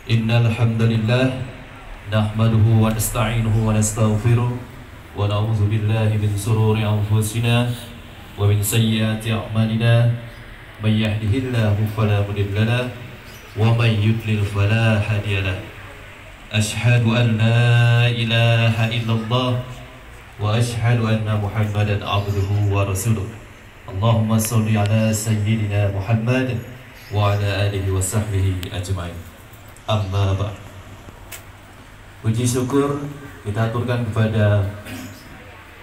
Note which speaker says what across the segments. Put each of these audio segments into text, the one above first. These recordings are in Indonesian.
Speaker 1: Innal hamdalillah nahmaduhu wa nasta'inuhu wa nastaghfiruh wa na'udzu billahi min shururi anfusina wa min sayyiati a'malina may yahdihillahu fala mudilla lahu wa may yudlil fala hadiya lahu. Ashhadu an la ilaha illallah wa ashhadu anna Muhammadan abduhu wa rasuluh. Allahumma shalli ala sayyidina Muhammad wa ala alihi wa sahbihi ajma'in. Amma ba'd. Puji syukur kita aturkan kepada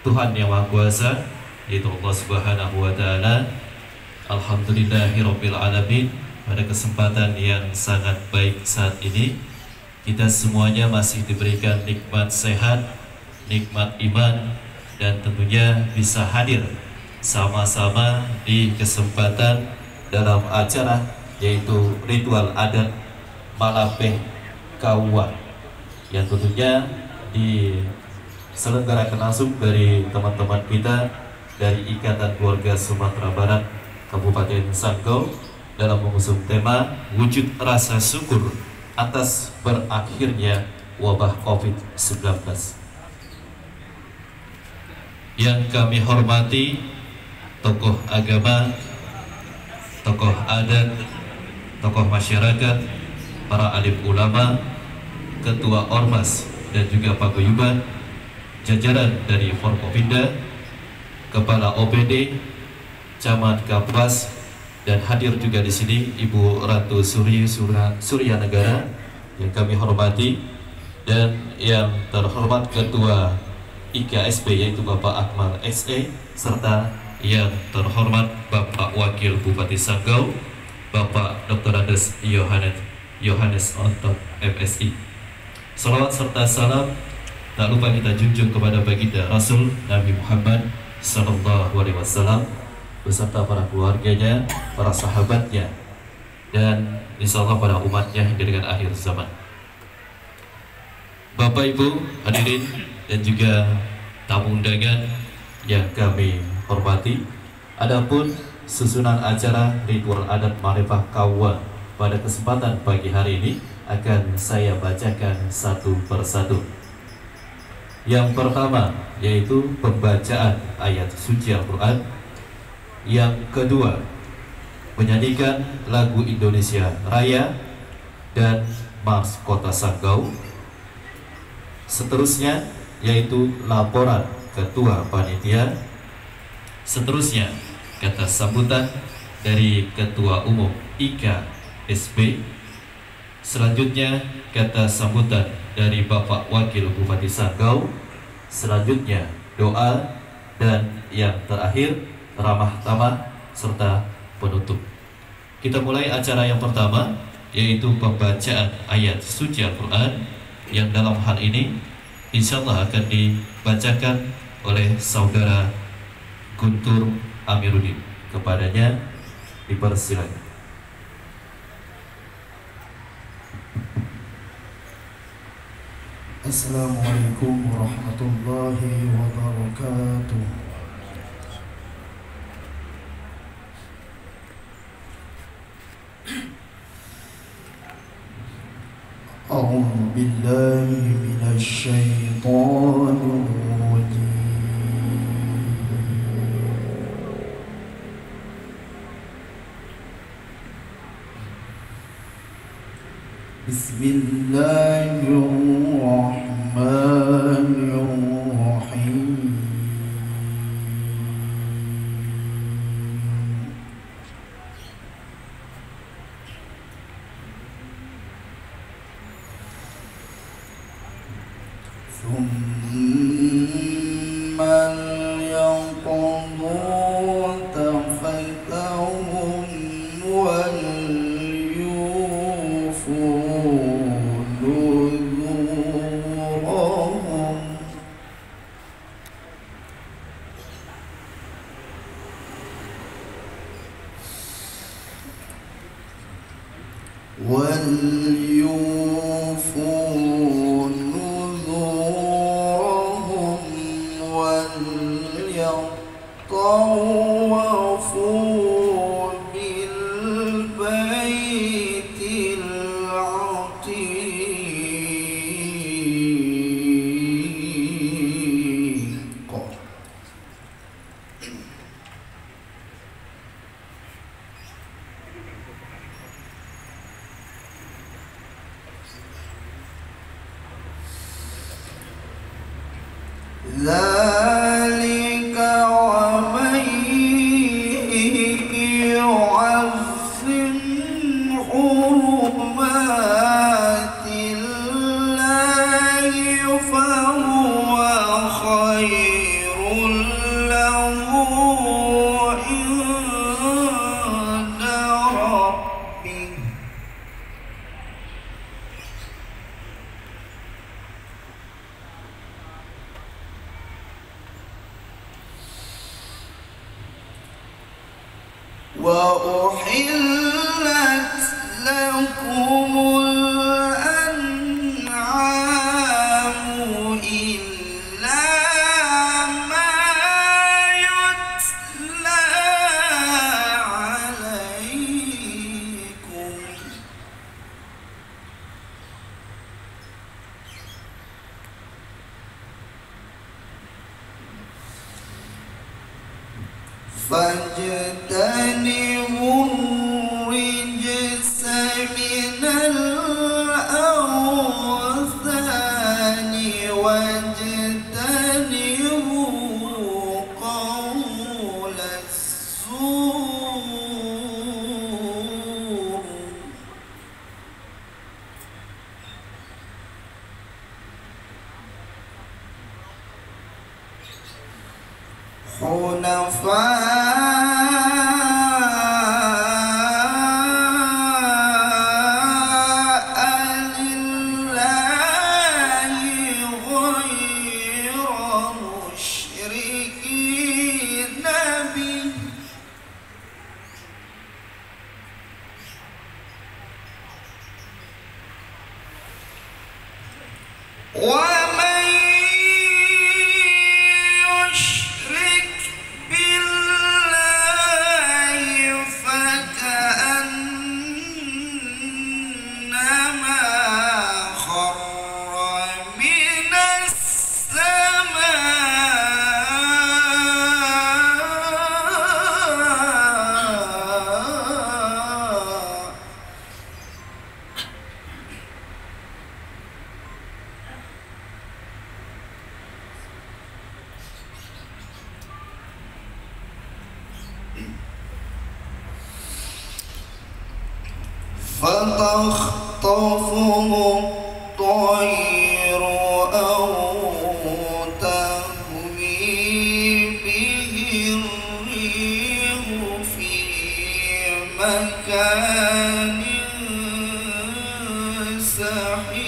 Speaker 1: Tuhan yang Maha Kuasa, yaitu Allah Subhanahu wa taala. Alhamdulillahirabbil alamin. Pada kesempatan yang sangat baik saat ini, kita semuanya masih diberikan nikmat sehat, nikmat iman, dan tentunya bisa hadir sama-sama di kesempatan dalam acara yaitu ritual adat Malapeh Kauwa yang tentunya diselenggarakan langsung dari teman-teman kita dari Ikatan Keluarga Sumatera Barat Kabupaten Sanggau dalam mengusung tema wujud rasa syukur atas berakhirnya wabah COVID-19. Yang kami hormati tokoh agama, tokoh adat, tokoh masyarakat, para alim ulama, ketua ormas dan juga paguyuban, jajaran dari Forkopimda, kepala OPD, camat Kapuas, dan hadir juga di sini Ibu Ratu Surya Negara yang kami hormati, dan yang terhormat ketua IKSP yaitu Bapak Akmal SE, serta yang terhormat Bapak Wakil Bupati Sanggau Bapak Dr. Andes Yohanes Ontok MSI. Salawat serta salam tak lupa kita junjung kepada baginda Rasul Nabi Muhammad Sallallahu Alaihi Wasallam beserta para keluarganya, para sahabatnya, dan insya Allah para umatnya hingga dengan akhir zaman. Bapak Ibu hadirin dan juga tamu undangan yang kami hormati, adapun susunan acara ritual adat Malapeh Kauwa pada kesempatan pagi hari ini akan saya bacakan satu persatu. Yang pertama yaitu pembacaan ayat suci Al-Quran. Yang kedua menyanyikan lagu Indonesia Raya dan Mars Kota Sanggau. Seterusnya yaitu laporan ketua panitia. Seterusnya kata sambutan dari ketua umum IKSP. Selanjutnya kata sambutan dari Bapak Wakil Bupati Sanggau. Selanjutnya doa, dan yang terakhir ramah tamah serta penutup. Kita mulai acara yang pertama yaitu pembacaan ayat suci Al-Quran yang dalam hal ini insya Allah akan dibacakan oleh saudara Guntur Amiruddin. Kepadanya dipersilakan.
Speaker 2: Assalamualaikum warahmatullahi wabarakatuh. A'udzu billahi minasy syaithanir rajim. Bismillahirrahmanirrahim. Thumma yaqulu tafakkahum wal وليوفوا نذورهم وليطوفوا بالبيت العتيق ذلك ومن يعظم حرمات الله فهو خير له عند ربه وأحلت لكم الأنعام إلا ما يتلى عليكم فاجتنبوا الرجس من الأوثان واجتنبوا قول الزور حنفاء لله غير مشركين به ومن يشرك بالله فكأنما خر من السماء فتخطفه الطير أو تهوي به الريح في مكان سحيق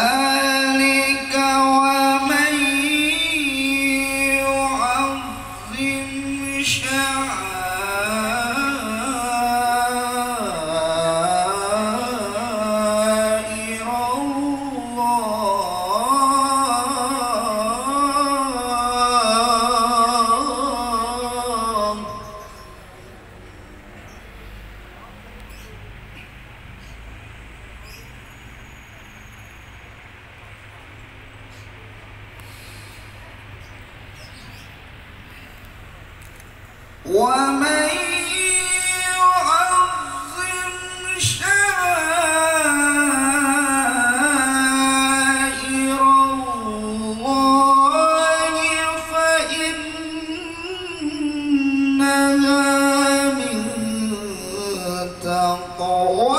Speaker 2: ذلك ومن يعظم شعائر الله ومن يعظم شعائر الله فإنها من تقوى